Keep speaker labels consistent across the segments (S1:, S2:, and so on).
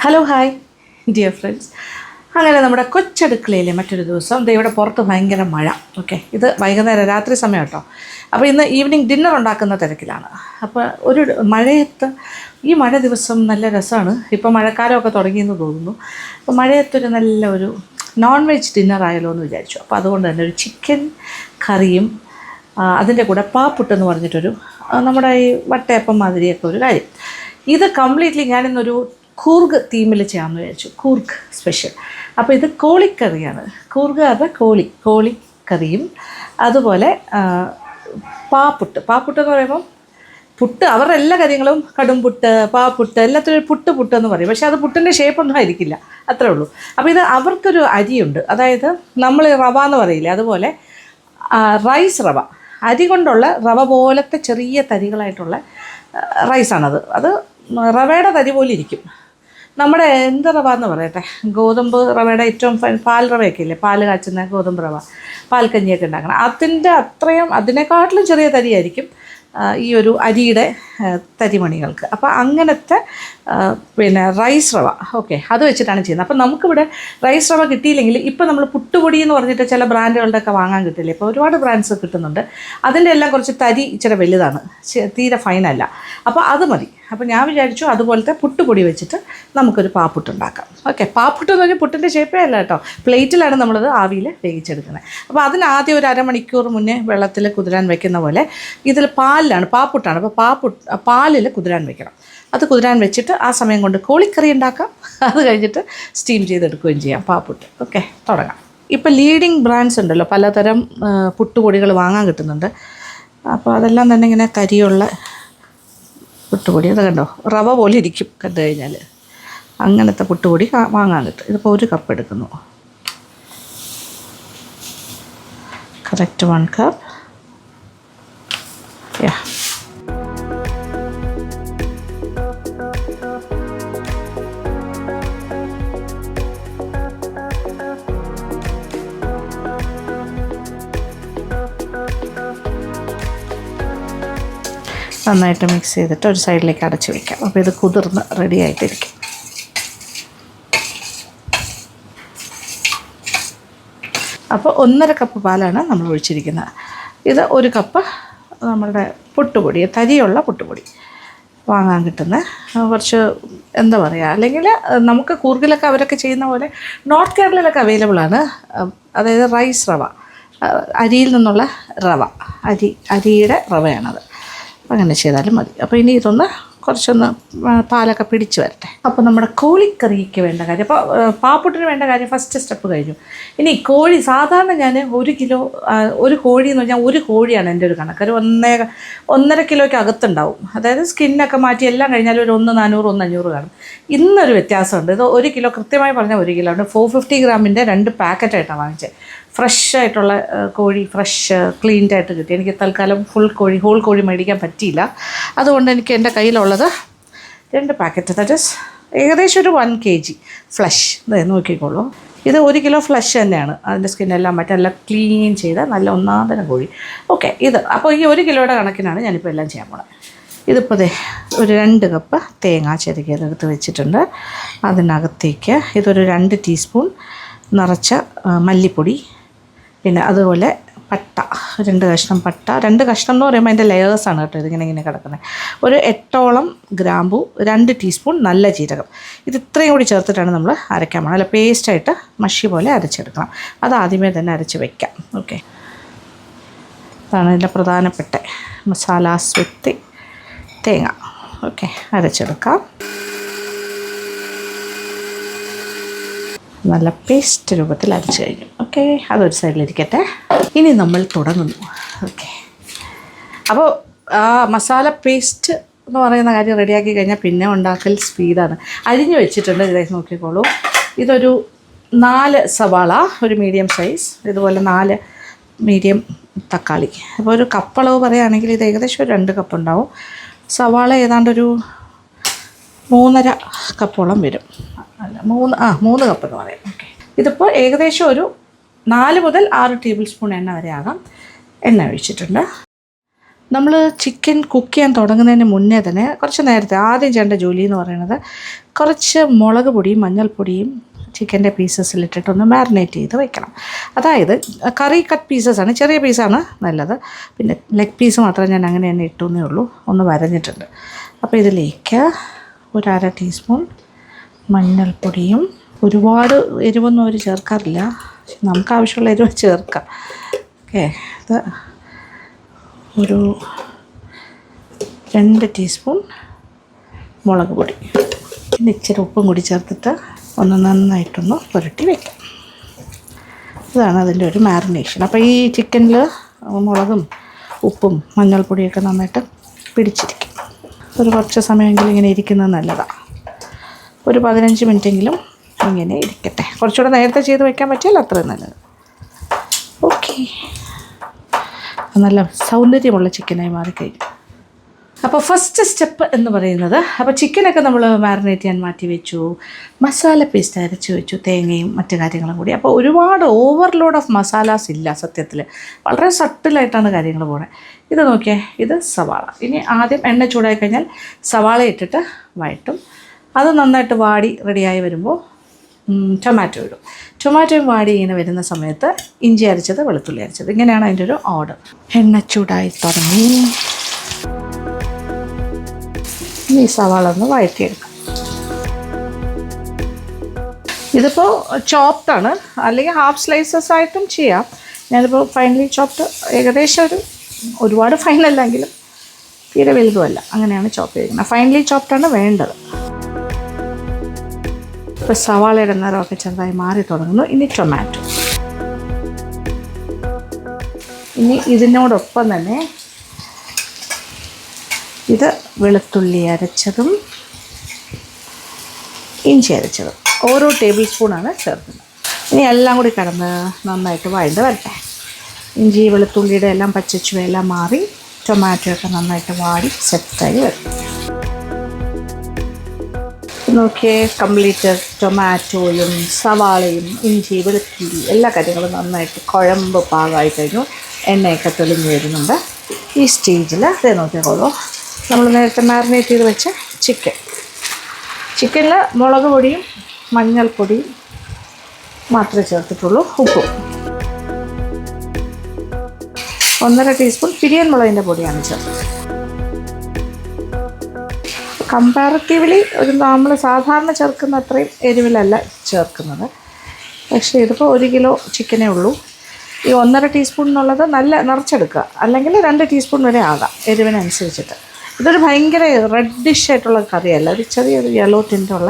S1: Hello hi dear friends. അങ്ങനെ നമ്മുടെ കൊച്ചടുക്കളയിലെ മറ്റൊരു ദിവസം ഇവിടെ പുറത്ത് ഭയങ്കര മഴ. ഓക്കെ, ഇത് വൈകുന്നേരം രാത്രി സമയം കേട്ടോ. അപ്പോൾ ഇന്ന് ഈവനിങ് ഡിന്നർ ഉണ്ടാക്കുന്ന തിരക്കിലാണ്. അപ്പോൾ ഒരു മഴയത്ത് ഈ മഴ ദിവസം നല്ല രസമാണ്. ഇപ്പോൾ മഴക്കാലമൊക്കെ തുടങ്ങിയെന്ന് തോന്നുന്നു. അപ്പോൾ മഴയത്തൊരു നല്ല ഒരു നോൺ വെജ് ഡിന്നർ ആയാലോ എന്ന് വിചാരിച്ചു. അപ്പോൾ അതുകൊണ്ട് തന്നെ ഒരു ചിക്കൻ കറിയും അതിൻ്റെ കൂടെ പാപ്പുട്ടെന്ന് പറഞ്ഞിട്ടൊരു നമ്മുടെ ഈ വട്ടയപ്പം മാതിരിയൊക്കെ ഒരു കാര്യം. ഇത് കംപ്ലീറ്റ്ലി ഞാനിന്നൊരു കൂർഗ് തീമിൽ ചെയ്യാമെന്ന് വിചാരിച്ചു. കൂർഗ് സ്പെഷ്യൽ. അപ്പോൾ ഇത് കോളിക്കറിയാണ്. കൂർഗുകാരുടെ കോളിക്കറിയും അതുപോലെ പാപ്പുട്ട് എന്ന് പറയുമ്പം പുട്ട്, അവരുടെ എല്ലാ കാര്യങ്ങളും കടുംപുട്ട്, പാപ്പുട്ട്, എല്ലാത്തിനും പുട്ട് എന്ന് പറയും. പക്ഷേ അത് പുട്ടിൻ്റെ ഷേപ്പൊന്നും ആയിരിക്കില്ല, അത്രേ ഉള്ളൂ. അപ്പോൾ ഇത് അവർക്കൊരു അരിയുണ്ട്, അതായത് നമ്മൾ റവ എന്ന് പറയില്ലേ, അതുപോലെ റൈസ് റവ, അരി കൊണ്ടുള്ള റവ പോലത്തെ ചെറിയ തരികളായിട്ടുള്ള റൈസാണത്. അത് റവയുടെ തരി പോലെ ഇരിക്കും. നമ്മുടെ എന്ത് റവ എന്ന് പറയട്ടെ, ഗോതമ്പ് റവയുടെ ഏറ്റവും പാൽ റവയൊക്കെ ഇല്ലേ, പാൽ കാച്ചുന്ന ഗോതമ്പ് റവ, പാൽക്കഞ്ഞിയൊക്കെ ഉണ്ടാക്കണം, അതിൻ്റെ അത്രയും അതിനെക്കാട്ടിലും ചെറിയ തരിയായിരിക്കും ഈ ഒരു അരിയുടെ തരിമണികൾക്ക്. അപ്പോൾ അങ്ങനത്തെ റൈസ് റവ, ഓക്കെ, അത് വെച്ചിട്ടാണ് ചെയ്യുന്നത്. അപ്പോൾ നമുക്കിവിടെ റൈസ് റവ കിട്ടിയില്ലെങ്കിൽ ഇപ്പോൾ നമ്മൾ പുട്ടുപൊടി എന്ന് പറഞ്ഞിട്ട് ചില ബ്രാൻഡുകളുടെയൊക്കെ വാങ്ങാൻ കിട്ടില്ലേ. ഇപ്പോൾ ഒരുപാട് ബ്രാൻഡ്സ് കിട്ടുന്നുണ്ട്. അതിൻ്റെ എല്ലാം കുറച്ച് തരി ഇച്ചിരി വലുതാണ്, തീരെ ഫൈനല്ല. അപ്പോൾ അത് മതി. അപ്പോൾ ഞാൻ വിചാരിച്ചു അതുപോലത്തെ പുട്ടുപൊടി വെച്ചിട്ട് നമുക്കൊരു പാപ്പുട്ടുണ്ടാക്കാം. ഓക്കെ, പാപ്പുട്ട് എന്ന് പറഞ്ഞാൽ പുട്ടിൻ്റെ ഷേപ്പേ അല്ല കേട്ടോ, പ്ലേറ്റിലാണ് നമ്മളത് ആവിയിൽ വേവിച്ചെടുക്കുന്നത്. അപ്പോൾ അതിന് ആദ്യം ഒരു അരമണിക്കൂർ മുന്നേ വെള്ളത്തിൽ കുതിരാൻ വെക്കുന്ന പോലെ ഇതിൽ പാലിലാണ്, പാപ്പുട്ടാണ്. അപ്പോൾ പാലിൽ കുതിരാൻ വെക്കണം. അത് കുതിരാൻ വെച്ചിട്ട് ആ സമയം കൊണ്ട് കോളിക്കറി ഉണ്ടാക്കാം. അത് കഴിഞ്ഞിട്ട് സ്റ്റീം ചെയ്തെടുക്കുകയും ചെയ്യാം പാപ്പുട്ട്. ഓക്കെ, തുടങ്ങാം. ഇപ്പോൾ ലീഡിങ് ബ്രാൻഡ്സ് ഉണ്ടല്ലോ, പലതരം പുട്ടുപൊടികൾ വാങ്ങാൻ കിട്ടുന്നുണ്ട്. അപ്പോൾ അതെല്ലാം തന്നെ ഇങ്ങനെ തരിയുള്ള പുട്ടുപൊടി, അത് കണ്ടോ, റവ പോലെ ഇരിക്കും കണ്ടു കഴിഞ്ഞാൽ. അങ്ങനത്തെ പുട്ടുപൊടി വാങ്ങാൻ കിട്ടും. ഇതിപ്പോൾ 1 കപ്പ് എടുക്കുന്നു. Correct 1 cup. യാ, നന്നായിട്ട് മിക്സ് ചെയ്തിട്ട് ഒരു സൈഡിലേക്ക് അടച്ച് വയ്ക്കാം. അപ്പോൾ ഇത് കുതിർന്ന് റെഡി ആയിട്ടിരിക്കും. അപ്പോൾ 1.5 കപ്പ് പാലാണ് നമ്മൾ ഒഴിച്ചിരിക്കുന്നത്. ഇത് 1 കപ്പ് നമ്മളുടെ പുട്ടുപൊടി, തരിയുള്ള പുട്ടുപൊടി വാങ്ങാൻ കിട്ടുന്ന കുറച്ച് എന്താ പറയുക, അല്ലെങ്കിൽ നമുക്ക് കൂർഗിലൊക്കെ അവരൊക്കെ ചെയ്യുന്ന പോലെ നോർത്ത് കേരളയിലൊക്കെ അവൈലബിൾ ആണ്. അതായത് റൈസ് റവ, അരിയിൽ നിന്നുള്ള റവ, അരിയുടെ റവയാണത്. അങ്ങനെ ചെയ്താലും മതി. അപ്പോൾ ഇനി കുറച്ചൊന്ന് പാലൊക്കെ പിടിച്ച് വരട്ടെ. അപ്പോൾ നമ്മുടെ കോഴിക്കറിക്ക് വേണ്ട കാര്യം, അപ്പോൾ പാപ്പുട്ടിന് വേണ്ട കാര്യം ഫസ്റ്റ് സ്റ്റെപ്പ് കഴിഞ്ഞു. ഇനി കോഴി, സാധാരണ ഞാൻ 1 കിലോ, ഒരു കോഴി എന്ന് പറഞ്ഞാൽ 1 കോഴിയാണ് എൻ്റെ ഒരു കണക്ക്. ഒരു 1.5 കിലോയ്ക്ക് അകത്തുണ്ടാവും. അതായത് സ്കിന്നൊക്കെ മാറ്റി എല്ലാം കഴിഞ്ഞാൽ ഒരു 1.400 1.500 കാണും. ഇന്നൊരു വ്യത്യാസമുണ്ട്. ഇത് 1 കിലോ, കൃത്യമായി പറഞ്ഞാൽ 1 കിലോ ഉണ്ട്. 450 ഗ്രാമിൻ്റെ 2 പാക്കറ്റായിട്ടാണ് വാങ്ങിച്ചത്. ഫ്രഷ് ആയിട്ടുള്ള കോഴി, ഫ്രഷ് ക്ലീൻഡായിട്ട് കിട്ടി. എനിക്ക് തൽക്കാലം ഹോൾ കോഴി മേടിക്കാൻ പറ്റിയില്ല. അതുകൊണ്ട് എനിക്ക് എൻ്റെ കയ്യിലുള്ളത് 2 പാക്കറ്റ്, ദാറ്റ് ഈസ് ഏകദേശം ഒരു 1 kg ഫ്ലഷ്. നോക്കിക്കോളൂ, ഇത് 1 കിലോ ഫ്ലഷ് തന്നെയാണ്. അതിൻ്റെ സ്കിന്നെല്ലാം മറ്റെല്ലാം ക്ലീൻ ചെയ്ത നല്ല ഒന്നാന്തരം കോഴി. ഓക്കെ, ഇത് അപ്പോൾ ഈ 1 കിലോയുടെ കണക്കിനാണ് ഞാനിപ്പോൾ എല്ലാം ചെയ്യാൻ പോണത്. ഇതിപ്പോൾ ഒരു 2 കപ്പ് തേങ്ങ ചെറുകിയതെടുത്ത് വെച്ചിട്ടുണ്ട്. അതിനകത്തേക്ക് ഇതൊരു 2 ടീസ്പൂൺ നിറച്ച മല്ലിപ്പൊടി, പിന്നെ അതുപോലെ പട്ട, 2 കഷ്ണം പട്ട. 2 കഷ്ണം എന്ന് പറയുമ്പോൾ അതിൻ്റെ ലെയേഴ്സാണ് കേട്ടോ, ഇതിങ്ങനെ കിടക്കുന്നത്. ഒരു 8ഓളം ഗ്രാമ്പു, 2 ടീസ്പൂൺ നല്ല ജീരകം. ഇത് ഇത്രയും കൂടി ചേർത്തിട്ടാണ് നമ്മൾ അരയ്ക്കാൻ പോകണം. അല്ല, പേസ്റ്റായിട്ട് മഷി പോലെ അരച്ചെടുക്കണം. അത് ആദ്യമേ തന്നെ അരച്ച് വയ്ക്കാം. ഓക്കെ, അതാണ് ഇതിൻ്റെ പ്രധാനപ്പെട്ട മസാലാസ് വിത്ത് തേങ്ങ. ഓക്കെ, അരച്ചെടുക്കാം. നല്ല പേസ്റ്റ് രൂപത്തിൽ അരച്ച് കഴിഞ്ഞു. ഓക്കെ, അതൊരു സൈഡിലിരിക്കട്ടെ. ഇനി നമ്മൾ തുടങ്ങുന്നു. ഓക്കെ, അപ്പോൾ മസാല പേസ്റ്റ് എന്ന് പറയുന്ന കാര്യം റെഡിയാക്കി കഴിഞ്ഞാൽ പിന്നെ ഉണ്ടാക്കൽ സ്പീഡാണ്. അരിഞ്ഞു വെച്ചിട്ടുണ്ട്, ഇതായി നോക്കിക്കോളൂ. ഇതൊരു 4 സവാള, ഒരു മീഡിയം സൈസ്, ഇതുപോലെ 4 മീഡിയം തക്കാളി. അപ്പോൾ ഒരു കപ്പളവ് പറയുകയാണെങ്കിൽ ഇത് ഏകദേശം ഒരു 2 കപ്പ് ഉണ്ടാവും. സവാള ഏതാണ്ടൊരു 3.5 കപ്പോളം വരും. അല്ല, 3 കപ്പ് എന്ന് പറയാം. ഓക്കെ, ഇതിപ്പോൾ ഏകദേശം ഒരു 4 മുതൽ 6 ടേബിൾ സ്പൂൺ എണ്ണ വരെ ആകാം എണ്ണ ഒഴിച്ചിട്ടുണ്ട്. നമ്മൾ ചിക്കൻ കുക്ക് ചെയ്യാൻ തുടങ്ങുന്നതിന് മുന്നേ തന്നെ കുറച്ച് നേരത്തെ ആദ്യം ചെയ്യേണ്ട ജോലി എന്ന് പറയുന്നത് കുറച്ച് മുളക് പൊടിയും മഞ്ഞൾപ്പൊടിയും ചിക്കൻ്റെ പീസസിലിട്ടിട്ടൊന്ന് മാരിനേറ്റ് ചെയ്ത് വെക്കണം. അതായത് കറി കട്ട് പീസസാണ്, ചെറിയ പീസാണ് നല്ലത്. പിന്നെ ലെഗ് പീസ് മാത്രം ഞാൻ അങ്ങനെ തന്നെ ഇട്ടുന്നേ ഉള്ളൂ, ഒന്ന് വരഞ്ഞിട്ടുണ്ട്. അപ്പോൾ ഇതിലേക്ക് ഒരു 1/2 ടീസ്പൂൺ മഞ്ഞൾപ്പൊടിയും, ഒരുപാട് എരിവൊന്നും അവർ ചേർക്കാറില്ല, നമുക്ക് ആവശ്യമുള്ള എരിവ് ചേർക്കാം. ഓക്കെ, ഇത് ഒരു 2 ടീസ്പൂൺ മുളക് പൊടി, പിന്നെ ഇച്ചിരി ഉപ്പും കൂടി ചേർത്തിട്ട് ഒന്ന് നന്നായിട്ടൊന്ന് പുരട്ടി വയ്ക്കാം. ഇതാണ് അതിൻ്റെ ഒരു മാരിനേഷൻ. അപ്പോൾ ഈ ചിക്കനിൽ മുളകും ഉപ്പും മഞ്ഞൾപ്പൊടിയൊക്കെ നന്നായിട്ട് പിടിച്ചിരിക്കും. ഒരു കുറച്ച് സമയമെങ്കിലും ഇങ്ങനെ ഇരിക്കുന്നത് നല്ലതാണ്. ഒരു 15 മിനിറ്റെങ്കിലും ഇങ്ങനെ ഇരിക്കട്ടെ. കുറച്ചുകൂടെ നേരത്തെ ചെയ്ത് വയ്ക്കാൻ പറ്റിയാൽ അത്രയും നല്ലത്. ഓക്കെ, നല്ല സൗന്ദര്യമുള്ള ചിക്കനായി മാറിക്കഴിഞ്ഞു. അപ്പോൾ ഫസ്റ്റ് സ്റ്റെപ്പ് എന്ന് പറയുന്നത്, അപ്പോൾ ചിക്കനൊക്കെ നമ്മൾ മാരിനേറ്റ് ചെയ്യാൻ മാറ്റി വെച്ചു, മസാല പേസ്റ്റ് അരച്ച് വെച്ചു, തേങ്ങയും മറ്റു കാര്യങ്ങളും കൂടി. അപ്പോൾ ഒരുപാട് ഓവർലോഡ് ഓഫ് മസാലാസ് ഇല്ല സത്യത്തിൽ, വളരെ സട്ടിലായിട്ടാണ് കാര്യങ്ങൾ പോകുന്നത്. ഇത് നോക്കിയേ, ഇത് സവാള. ഇനി ആദ്യം എണ്ണ ചൂടായി കഴിഞ്ഞാൽ സവാള ഇട്ടിട്ട് വഴറ്റും. അത് നന്നായിട്ട് വാടി റെഡിയായി വരുമ്പോൾ ടൊമാറ്റോ ഇടും. ടൊമാറ്റോയും വാടി ഇങ്ങനെ വരുന്ന സമയത്ത് ഇഞ്ചി അരച്ചത്, വെളുത്തുള്ളി അരച്ചത്, ഇങ്ങനെയാണ് അതിൻ്റെ ഒരു ഓർഡർ. എണ്ണ ചൂടായി തുടങ്ങി. ഇനി സവാള ഒന്ന് വഴറ്റിയെടുക്കാം. ഇതിപ്പോൾ ചോപ്ഡാണ്, അല്ലെങ്കിൽ ഹാഫ് സ്ലൈസസ് ആയിട്ടും ചെയ്യാം. ഞാനിപ്പോൾ ഫൈനലി ചോപ്ഡ്, ഏകദേശം ഒരുപാട് ഫൈനല്ലെങ്കിലും തീരെ വലുതുമല്ല, അങ്ങനെയാണ് ചോപ്പ് ചെയ്തിരിക്കുന്നത്. ഫൈനലി ചോപ്ഡാണ് വേണ്ടത്. ഇപ്പോൾ സവാളയുടെ നിറമൊക്കെ ചെറുതായി മാറി തുടങ്ങുന്നു. ഇനി ടൊമാറ്റോ. ഇനി ഇതിനോടൊപ്പം തന്നെ ഇത് വെളുത്തുള്ളി അരച്ചതും ഇഞ്ചി അരച്ചതും ഓരോ ടേബിൾ സ്പൂണാണ് ചേർക്കുന്നത്. ഇനി എല്ലാം കൂടി കിടന്ന് നന്നായിട്ട് വഴണ്ട് വരട്ടെ. ഇഞ്ചി വെളുത്തുള്ളിയുടെ എല്ലാം പച്ചച്ചുവയെല്ലാം മാറി ടൊമാറ്റോ ഒക്കെ നന്നായിട്ട് വാടി സെറ്റായി വരും. നോക്കിയേ, കംപ്ലീറ്റ് ടൊമാറ്റോയും സവാളയും ഇഞ്ചി വെളുത്തുള്ളി എല്ലാ കാര്യങ്ങളും നന്നായിട്ട് കുഴമ്പ് പാകമായി കഴിഞ്ഞു. എണ്ണയൊക്കെ തെളിഞ്ഞ് വരുന്നുണ്ട്. ഈ സ്റ്റേജിൽ അതേ നോക്കിക്കോളൂ, നമ്മൾ നേരത്തെ മാരിനേറ്റ് ചെയ്ത് വെച്ച ചിക്കനിൽ മുളക് പൊടിയും മഞ്ഞൾപ്പൊടിയും മാത്രമേ ചേർത്തിട്ടുള്ളൂ, ഉപ്പും. 1.5 ടീസ്പൂൺ പിരിയൻ മുളകിൻ്റെ പൊടിയാണ് ചേർത്തത്. കമ്പാരിറ്റീവ്ലി നമ്മൾ സാധാരണ ചേർക്കുന്ന അത്രയും എരിവിലല്ല ചേർക്കുന്നത്. പക്ഷേ ഇതിപ്പോൾ 1 കിലോ ചിക്കനേ ഉള്ളൂ. ഈ 1.5 ടീസ്പൂൺ എന്നുള്ളത് നല്ല നിറച്ചെടുക്കുക, അല്ലെങ്കിൽ 2 ടീസ്പൂൺ വരെ ആകാം എരിവിനനുസരിച്ചിട്ട്. ഇതൊരു ഭയങ്കര റെഡിഷ് ആയിട്ടുള്ള കറിയല്ല, ഒരു ചെറിയൊരു യെല്ലോ ടിൻ്റുള്ള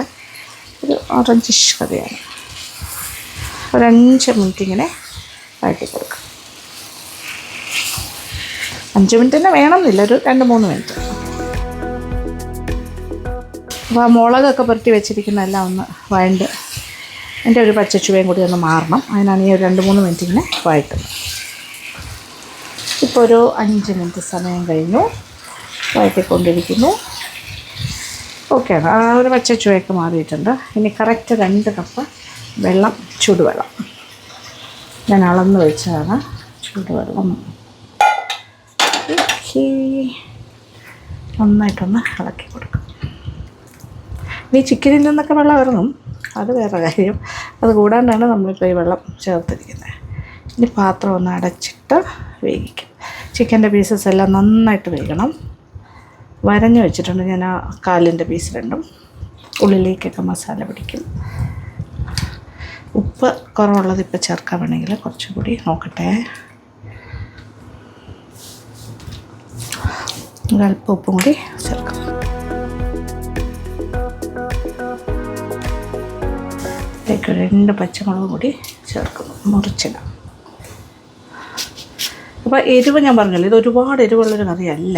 S1: ഒരു ഓറഞ്ചിഷ് കറിയാണ്. ഒരു 5 മിനിറ്റ് ഇങ്ങനെ വഴറ്റി കൊടുക്കുക. 5 മിനിറ്റ് തന്നെ വേണമെന്നില്ല, ഒരു 2-3 മിനിറ്റ്. അപ്പോൾ ആ മുളകൊക്കെ പുരട്ടി വെച്ചിരിക്കുന്ന എല്ലാം ഒന്ന് വഴണ്ട് എൻ്റെ ഒരു പച്ചച്ചുവയും കൂടി ഒന്ന് മാറണം. അതിനാണ് ഈ ഒരു 2-3 മിനിറ്റ് ഇങ്ങനെ വഴറ്റുന്നത്. ഇപ്പോൾ ഒരു 5 മിനിറ്റ് സമയം കഴിഞ്ഞു, വഴറ്റിക്കൊണ്ടിരിക്കുന്നു. ഓക്കെയാണ്, ആ ഒരു പച്ചച്ചുവയൊക്കെ മാറിയിട്ടുണ്ട്. ഇനി കറക്റ്റ് 2 കപ്പ് വെള്ളം, ചൂടുവെള്ളം ഞാൻ അളന്ന് വെച്ചതാണ്. ചൂടുവെള്ളം നന്നായിട്ടൊന്ന് ഇളക്കി കൊടുക്കും. ഈ ചിക്കനിൽ നിന്നൊക്കെ വെള്ളം ഇറങ്ങും, അത് വേറെ കാര്യം. അത് കൂടാണ്ടാണ് നമ്മളിപ്പോൾ ഈ വെള്ളം ചേർത്തിരിക്കുന്നത്. ഇനി പാത്രം ഒന്ന് അടച്ചിട്ട് വേവിക്കും. ചിക്കൻ്റെ പീസസ് എല്ലാം നന്നായിട്ട് വേകണം. വരഞ്ഞു വെച്ചിട്ടുണ്ട് ഞാൻ ആ കാലിൻ്റെ പീസ് 2. ഉള്ളിലേക്കൊക്കെ മസാല പിടിക്കും. ഉപ്പ് കുറവുള്ളത് ഇപ്പോൾ ചേർക്കാൻ വേണമെങ്കിൽ കുറച്ചും കൂടി നോക്കട്ടെ. ഒരല്പം ഉപ്പും കൂടി ചേർക്കാം. ഇതിലേക്ക് 2 പച്ചമുളക് കൂടി ചേർക്കുന്നു, മുറിച്ചിടാം. അപ്പോൾ എരിവ് ഞാൻ പറഞ്ഞല്ലോ, ഇത് ഒരുപാട് എരിവുള്ളൊരു കറിയല്ല,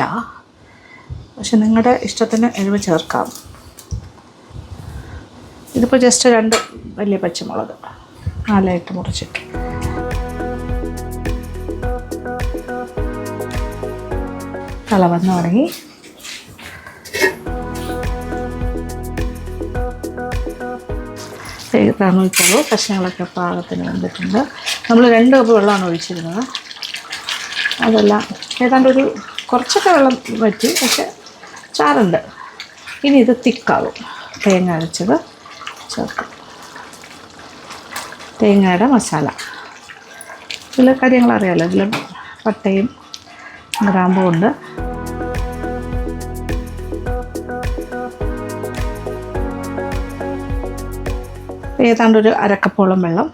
S1: പക്ഷെ നിങ്ങളുടെ ഇഷ്ടത്തിന് എരിവ് ചേർക്കാം. ഇതിപ്പോൾ ജസ്റ്റ് 2 വലിയ പച്ചമുളക് 4ആയിട്ട് മുറിച്ചിട്ട് കള വന്ന് തുടങ്ങി. നോക്കിക്കോളൂ, കഷ്ണങ്ങളൊക്കെ പാകത്തിന് വെന്തിട്ടുണ്ട്. നമ്മൾ 2 കപ്പ് വെള്ളമാണ് ഒഴിച്ചിരുന്നത്. അതെല്ലാം ഏതാണ്ട് ഒരു കുറച്ചൊക്കെ വെള്ളം വറ്റി, പക്ഷെ ചാറുണ്ട്. ഇനി ഇത് തിക്കാവും. തേങ്ങ അരച്ചത് ചേർക്കും. തേങ്ങയുടെ മസാല, ഇതിൽ കാര്യങ്ങൾ അറിയാമല്ലോ, ഇതിൽ പട്ടയും ഗ്രാമ്പും ഉണ്ട്. ഏതാണ്ടൊരു അരക്കപ്പോളം വെള്ളം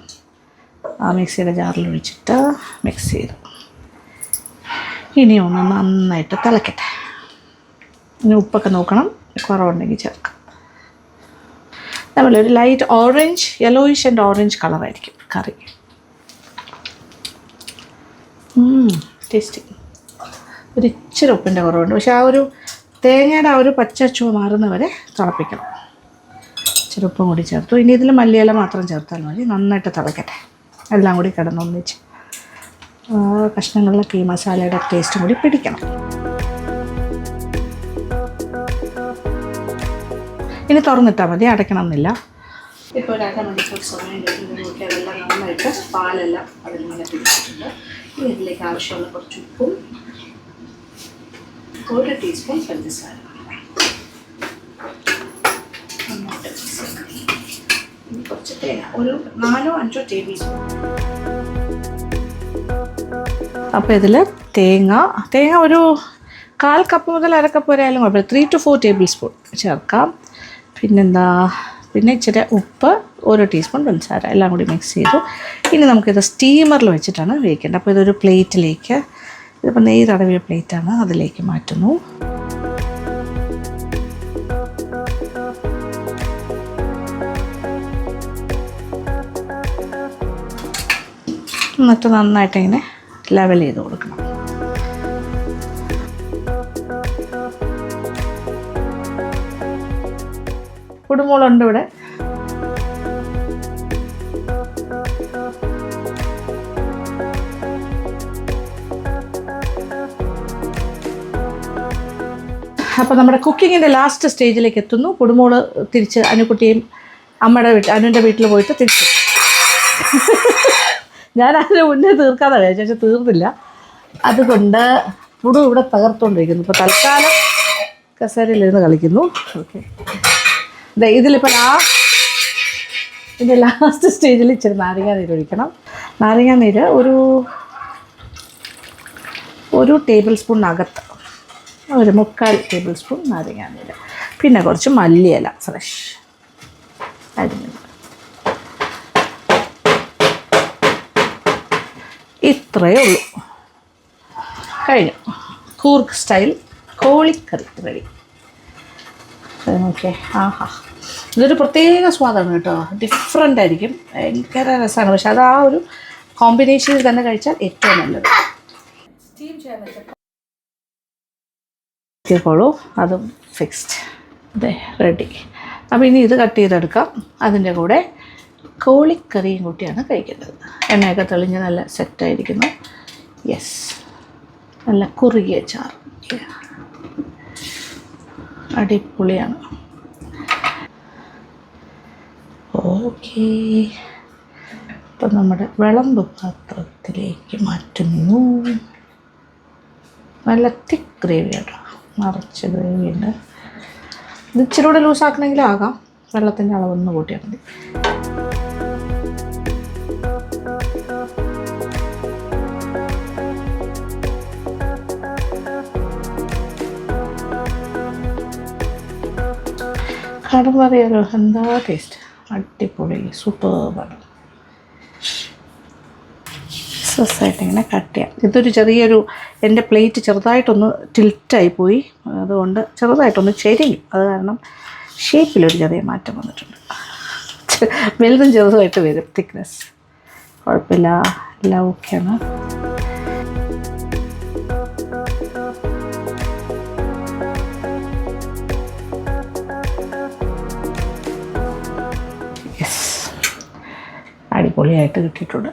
S1: ആ മിക്സിയുടെ ജാറിൽ ഒഴിച്ചിട്ട് മിക്സ് ചെയ്തു. ഇനി ഒന്ന് നന്നായിട്ട് തിളക്കട്ടെ. ഇനി ഉപ്പൊക്കെ നോക്കണം, കുറവുണ്ടെങ്കിൽ ചേർക്കാം. അതുപോലെ ഒരു light orange, yellowish and orange കളറായിരിക്കും കറി. ടേസ്റ്റി. ഒരു ഇച്ചിരി ഉപ്പിൻ്റെ കുറവുണ്ട്, പക്ഷെ ആ ഒരു തേങ്ങയുടെ ആ ഒരു പച്ചച്ചുവ മാറുന്നവരെ തിളപ്പിക്കണം. ഇച്ചിരി ഉപ്പും കൂടി ചേർത്തു. ഇനി ഇതിൽ മല്ലിയില മാത്രം ചേർത്താൽ മതി. നന്നായിട്ട് തിളക്കട്ടെ, എല്ലാം കൂടി കിടന്നൊന്നിച്ച് കഷ്ണങ്ങളിലൊക്കെ ഈ മസാലയുടെ ടേസ്റ്റും കൂടി പിടിക്കണം. ഇനി തുറന്നിട്ടാൽ മതി, അടയ്ക്കണം എന്നില്ല. ഇപ്പോൾ ഒരു അരമണിക്കൂർ സമയം കഴിഞ്ഞ് അതെല്ലാം നന്നായിട്ട് പാലെല്ലാം അതിലിങ്ങനെ പിടിച്ചിട്ടുണ്ട്. ഇനി ഇതിലേക്ക് ആവശ്യമുള്ള കുറച്ച് ഉപ്പും 1 ടീസ്പൂൺ പഞ്ചസാര കുറച്ച് തേങ്ങ, ഒരു 4-5 ടേബിൾ സ്പൂൺ. അപ്പോൾ ഇതിൽ തേങ്ങ ഒരു 1/4 കപ്പ് മുതൽ അര കപ്പ് വരെ ആയാലും കുഴപ്പമില്ല. 3 to 4 ടേബിൾ സ്പൂൺ ചേർക്കാം. പിന്നെ ഇച്ചിരി ഉപ്പ്, 1 ടീസ്പൂൺ പഞ്ചസാര, എല്ലാം കൂടി മിക്സ് ചെയ്തു. ഇനി നമുക്കിത് സ്റ്റീമറിൽ വെച്ചിട്ടാണ് വേവിക്കേണ്ടത്. അപ്പോൾ ഇതൊരു പ്ലേറ്റിലേക്ക്, ഇതിപ്പോൾ നെയ്യ് തടവിയ പ്ലേറ്റാണ്, അതിലേക്ക് മാറ്റുന്നു. എന്നിട്ട് നന്നായിട്ട് ഇങ്ങനെ ലെവൽ ചെയ്ത് കൊടുക്കണം. കുടുമുളുണ്ട് ഇവിടെ. അപ്പോൾ നമ്മുടെ കുക്കിങ്ങിൻ്റെ ലാസ്റ്റ് സ്റ്റേജിലേക്ക് എത്തുന്നു. കുടുമുള് തിരിച്ച് അനുക്കുട്ടിയും അനുവിൻ്റെ വീട്ടിൽ പോയിട്ട് തിരിച്ചു. ഞാൻ അതിന് മുന്നേ തീർക്കാതെ വിചാരിച്ചു, തീർന്നില്ല. അതുകൊണ്ട് പുടു ഇവിടെ തകർത്തുകൊണ്ടിരിക്കുന്നു. ഇപ്പോൾ തൽക്കാലം കസേരയിലിരുന്ന് കളിക്കുന്നു. ഓക്കെ, ഇതിലിപ്പോൾ ഇതിൻ്റെ ലാസ്റ്റ് സ്റ്റേജിൽ ഇച്ചിരി നാരങ്ങാനീര് ഒഴിക്കണം. നാരങ്ങാനീര് ഒരു ടേബിൾ സ്പൂണിനകത്ത്, ഒരു 3/4 ടേബിൾ സ്പൂൺ നാരങ്ങാനീര്. പിന്നെ കുറച്ച് മല്ലിയില ഫ്രഷ് അരിഞ്ഞത്. ഇത്രയേ ഉള്ളൂ, കഴിഞ്ഞു. കൂർഗ് സ്റ്റൈൽ കോഴിക്കറി റെഡി. ഓക്കെ, ആഹാ, ഇതൊരു പ്രത്യേക സ്വാദാണ് കേട്ടോ. ഡിഫറെൻ്റ് ആയിരിക്കും, ഭയങ്കര രസമാണ്. പക്ഷെ അത് ആ ഒരു കോമ്പിനേഷനിൽ തന്നെ കഴിച്ചാൽ ഏറ്റവും നല്ലത്. സ്റ്റീം ചെയ്യാൻ വെച്ചപ്പോളൂ അതും ഫിക്സ്ഡ്. അതെ, റെഡി. അപ്പോൾ ഇനി ഇത് കട്ട് ചെയ്തെടുക്കാം. അതിൻ്റെ കൂടെ കോഴിക്കറിയും കൂട്ടിയാണ് കഴിക്കേണ്ടത്. എണ്ണയൊക്കെ തെളിഞ്ഞ് നല്ല സെറ്റായിരിക്കുന്നു. യെസ്, നല്ല കുറുകിയ ചാറ്, അടിപൊളിയാണ്. ഓക്കെ, ഇപ്പം നമ്മുടെ വിളമ്പ് പാത്രത്തിലേക്ക് മാറ്റുന്നു. നല്ല തിക്ക് ഗ്രേവി കേട്ടോ, നിറച്ച് ഗ്രേവി ഉണ്ട്. ഇത് ഇച്ചിരി കൂടെ ലൂസാക്കണമെങ്കിലും ആകാം, വെള്ളത്തിൻ്റെ അളവൊന്ന് കൂട്ടിയാൽ മതി. കടം പറയാലോ, എന്താ ടേസ്റ്റ്, അടിപൊളി, സൂപ്പർബാണ്. സസ്സായിട്ട് ഇങ്ങനെ കട്ട് ചെയ്യാം. ഇതൊരു ചെറിയൊരു, എൻ്റെ പ്ലേറ്റ് ചെറുതായിട്ടൊന്ന് ടിൽറ്റായി പോയി, അതുകൊണ്ട് ചെറുതായിട്ടൊന്ന് ചെരിയും. അത് കാരണം ഷേപ്പിലൊരു ചെറിയ മാറ്റം വന്നിട്ടുണ്ട്. വലുതും ചെറുതുമായിട്ട് വരും തിക്നെസ്. കുഴപ്പമില്ല, എല്ലാം ഓക്കെയാണ്. അടിപൊളിയായിട്ട് കിട്ടിയിട്ടുണ്ട്.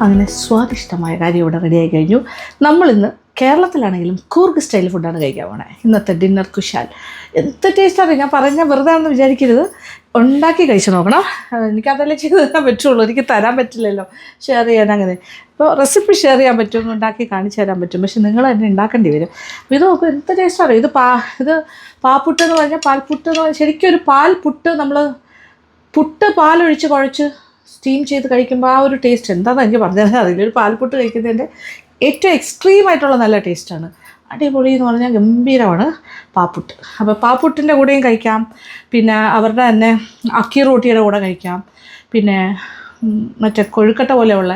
S1: അങ്ങനെ സ്വാദിഷ്ടമായ കാര്യം ഇവിടെ റെഡിയായി കഴിഞ്ഞു. നമ്മളിന്ന് കേരളത്തിലാണെങ്കിലും കൂർഗ് സ്റ്റൈൽ ഫുഡാണ് കഴിക്കാൻ പോണേ. ഇന്നത്തെ ഡിന്നർ കുശാൽ എന്ത് ടേസ്റ്റാണ്. ഞാൻ പറഞ്ഞാൽ വെറുതെ ആണെന്ന് വിചാരിക്കരുത്, ഉണ്ടാക്കി കഴിച്ച് നോക്കണം. എനിക്കതല്ലേ ചെയ്ത് തരാൻ പറ്റുള്ളൂ, എനിക്ക് തരാൻ പറ്റില്ലല്ലോ ഷെയർ ചെയ്യാൻ. അങ്ങനെ ഇപ്പോൾ റെസിപ്പി ഷെയർ ചെയ്യാൻ പറ്റും, ഉണ്ടാക്കി കാണിച്ചു തരാൻ പറ്റും, പക്ഷെ നിങ്ങൾ തന്നെ ഉണ്ടാക്കേണ്ടി വരും. അപ്പോൾ ഇത് നോക്കും എന്ത് ടേസ്റ്റാണ്. ഇത് പാൽപുട്ട് എന്ന് പറഞ്ഞാൽ പാൽപുട്ട് എന്ന് പറഞ്ഞാൽ ശരിക്കും ഒരു പാൽപുട്ട്. നമ്മൾ പുട്ട് പാലൊഴിച്ച് കുഴച്ച് സ്റ്റീം ചെയ്ത് കഴിക്കുമ്പോൾ ആ ഒരു ടേസ്റ്റ് എന്താണെന്ന് എനിക്ക് പറഞ്ഞാൽ അറിയില്ല. ഒരു പാൽപുട്ട് കഴിക്കുന്നതിൻ്റെ ഏറ്റവും എക്സ്ട്രീമായിട്ടുള്ള നല്ല ടേസ്റ്റാണ്. അടിപൊളി എന്ന് പറഞ്ഞാൽ ഗംഭീരമാണ് പാപ്പുട്ട്. അപ്പോൾ പാപ്പുട്ടിൻ്റെ കൂടെയും കഴിക്കാം, പിന്നെ അവരുടെ തന്നെ അക്കി റോട്ടിയുടെ കൂടെ കഴിക്കാം, പിന്നെ മറ്റേ കൊഴുക്കട്ട പോലെയുള്ള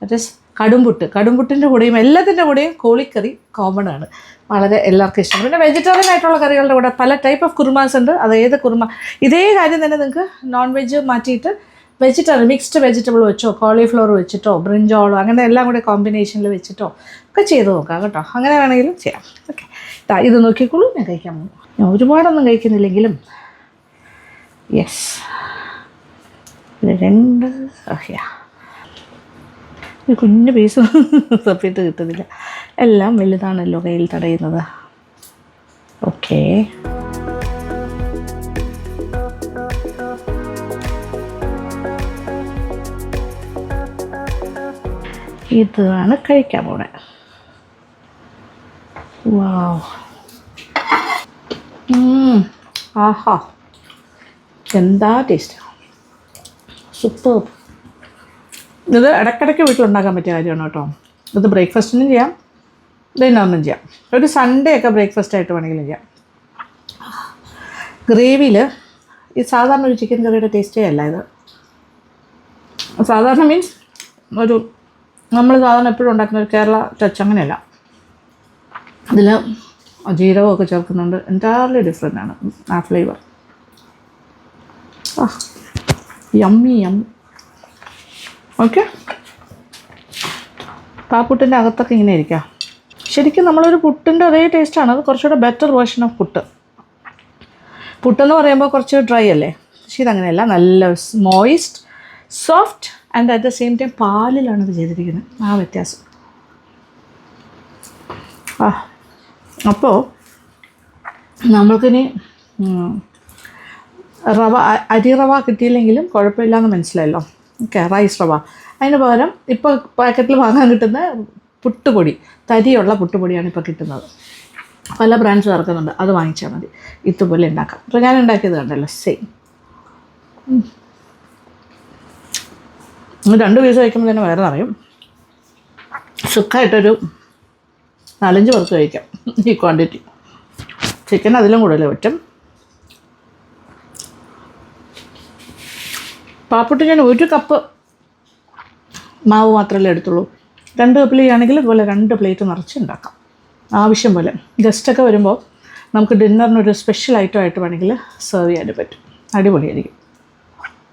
S1: മറ്റേ കടുംപുട്ടിൻ്റെ കൂടെയും എല്ലാത്തിൻ്റെ കൂടെയും കോഴിക്കറി കോമൺ ആണ്, വളരെ എല്ലാവർക്കും ഇഷ്ടം. പിന്നെ വെജിറ്റേറിയൻ ആയിട്ടുള്ള കറികളുടെ കൂടെ പല ടൈപ്പ് ഓഫ് കുറുമാസ് ഉണ്ട്. അത് ഏത് കുറുമ, ഇതേ കാര്യം തന്നെ നിങ്ങൾക്ക് നോൺ വെജ് മാറ്റിയിട്ട് വെജിറ്റേറിയൻ മിക്സ്ഡ് വെജിറ്റബിൾ വെച്ചോ, കോളിഫ്ലവർ വെച്ചിട്ടോ, ബ്രിഞ്ചോളോ അങ്ങനെ എല്ലാം കൂടെ കോമ്പിനേഷനിൽ വെച്ചിട്ടോ ഒക്കെ ചെയ്ത് നോക്കാം കേട്ടോ. അങ്ങനെ വേണമെങ്കിലും ചെയ്യാം. ഓക്കെ, ഇത് നോക്കിക്കോളൂ. ഞാൻ കഴിക്കാൻ പോകുന്നു. ഞാൻ ഒരുപാടൊന്നും കഴിക്കുന്നില്ലെങ്കിലും യെസ്, ഇത് 2 ഒരു കുഞ്ഞു പീസ് തപ്പിയിട്ട് കിട്ടുന്നില്ല, എല്ലാം വലുതാണല്ലോ കയ്യിൽ തടയുന്നത്. ഓക്കെ, ഇതാണ് കഴിക്കാൻ പോണേ. വാവ്, ആഹാ എന്താ ടേസ്റ്റ്, സൂപ്പർ. ഇത് ഇടയ്ക്കിടയ്ക്ക് വീട്ടിലുണ്ടാക്കാൻ പറ്റിയ കാര്യമാണ് കേട്ടോ. ഇത് ബ്രേക്ക്ഫാസ്റ്റിനും ചെയ്യാം, ഡിന്നറിനും ചെയ്യാം. ഒരു സൺഡേ ഒക്കെ ബ്രേക്ക്ഫാസ്റ്റ് ആയിട്ട് വേണമെങ്കിലും ചെയ്യാം. ഗ്രേവിയിൽ ഈ സാധാരണ ഒരു ചിക്കൻ കറിയുടെ ടേസ്റ്റേ അല്ല ഇത്. സാധാരണ മീൻസ് ഒരു നമ്മൾ സാധാരണ എപ്പോഴും ഉണ്ടാക്കുന്ന ഒരു കേരള ടച്ച് അങ്ങനെയല്ല. ഇതിൽ ജീരകമൊക്കെ ചേർക്കുന്നുണ്ട്, എൻറ്റയർലി ഡിഫറെൻ്റ് ആണ് ആ ഫ്ലേവർ. Yummy yummy. ഓക്കെ, പാപ്പുട്ടിൻ്റെ അകത്തൊക്കെ ഇങ്ങനെ ഇരിക്കാം. ശരിക്കും നമ്മളൊരു പുട്ടിൻ്റെ അതേ ടേസ്റ്റാണ്, അത് കുറച്ചുകൂടെ ബെറ്റർ വേർഷൻ ഓഫ് പുട്ടെന്ന് പറയുമ്പോൾ കുറച്ച് ഡ്രൈ അല്ലേ, പക്ഷേ ഇതങ്ങനെയല്ല, നല്ല moist soft and at the same time പാലിലാണ് ഇത് ചെയ്തിരിക്കുന്നത്. ആ വ്യത്യാസം. അപ്പോൾ നമ്മൾക്കിനി അരി റവ കിട്ടിയില്ലെങ്കിലും കുഴപ്പമില്ലയെന്ന് മനസ്സിലായല്ലോ. ഓക്കെ, റൈസ് റവ. അതിന് പകരം ഇപ്പോൾ പാക്കറ്റിൽ വാങ്ങാൻ കിട്ടുന്ന പുട്ടുപൊടി, തരിയുള്ള പുട്ടുപൊടിയാണ് ഇപ്പോൾ കിട്ടുന്നത്. പല ബ്രാൻഡ്സ് ഇറക്കുന്നുണ്ട്, അത് വാങ്ങിച്ചാൽ മതി. ഇതുപോലെ ഉണ്ടാക്കാം. അപ്പോൾ ഞാൻ ഉണ്ടാക്കിയത് കണ്ടല്ലോ, സെയിം. 2 പീസ് കഴിക്കുമ്പോൾ തന്നെ വയറ് നിറയും. സുഖമായിട്ടൊരു 4-5 പേർക്ക് കഴിക്കാം ഈ ക്വാണ്ടിറ്റി. ചിക്കൻ അതിലും കൂടുതൽ പറ്റും. പാപ്പുട്ട് ഞാൻ 1 കപ്പ് മാവ് മാത്രമല്ലേ എടുത്തുള്ളൂ. 2 കപ്പിൽ ചെയ്യുകയാണെങ്കിൽ ഇതുപോലെ 2 പ്ലേറ്റ് നിറച്ച് ഉണ്ടാക്കാം. ആവശ്യം പോലെ ഗസ്റ്റൊക്കെ വരുമ്പോൾ നമുക്ക് ഡിന്നറിനൊരു സ്പെഷ്യൽ ഐറ്റം ആയിട്ട് വേണമെങ്കിൽ സെർവ് ചെയ്യാൻ പറ്റും. അടിപൊളിയായിരിക്കും.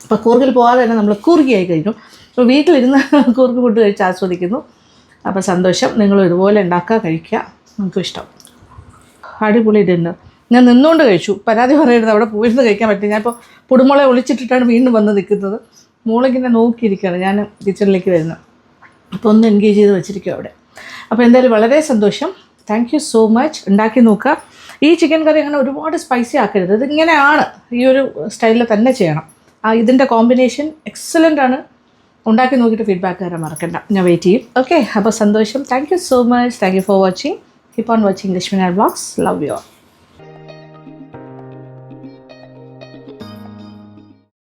S1: അപ്പോൾ കൂർഗിൽ പോകാതെ തന്നെ നമ്മൾ കൂർഗിയായി കഴിഞ്ഞു. അപ്പോൾ വീട്ടിലിരുന്ന് കൂർഗ് ഫുഡ് കഴിച്ച് ആസ്വദിക്കുന്നു. അപ്പോൾ സന്തോഷം. നിങ്ങൾ ഇതുപോലെ ഉണ്ടാക്കുക, കഴിക്കുക, നമുക്കും ഇഷ്ടം. അടിപൊളി ഡിന്നർ. ഞാൻ നിന്നുകൊണ്ട് കഴിച്ചു, പരാതി പറയരുത്. അവിടെ പോയിരുന്ന് കഴിക്കാൻ പറ്റും. ഞാനിപ്പോൾ പുടുമുള ഒളിച്ചിട്ടിട്ടാണ് വീണ്ടും വന്ന് നിൽക്കുന്നത്. മോളിങ്ങനെ നോക്കിയിരിക്കുകയാണ്, ഞാൻ കിച്ചണിലേക്ക് വരുന്നത്. അപ്പോൾ ഒന്ന് എൻഗേജ് ചെയ്ത് വെച്ചിരിക്കും അവിടെ. അപ്പോൾ എന്തായാലും വളരെ സന്തോഷം. Thank you so much. ഉണ്ടാക്കി നോക്കുക. ഈ ചിക്കൻ കറി അങ്ങനെ ഒരുപാട് സ്പൈസി ആക്കരുത്. ഇതിങ്ങനെയാണ്, ഈ ഒരു സ്റ്റൈലിൽ തന്നെ ചെയ്യണം. ഇതിൻ്റെ കോമ്പിനേഷൻ എക്സലൻ്റ് ആണ്. ഉണ്ടാക്കി നോക്കിയിട്ട് ഫീഡ്ബാക്ക് തരാൻ മറക്കണ്ട. ഞാൻ വെയിറ്റ് ചെയ്യും. ഓക്കെ, അപ്പോൾ സന്തോഷം. Thank you so much. Thank you for watching. Keep on watching Lakshmi Nair vlogs. Love you all.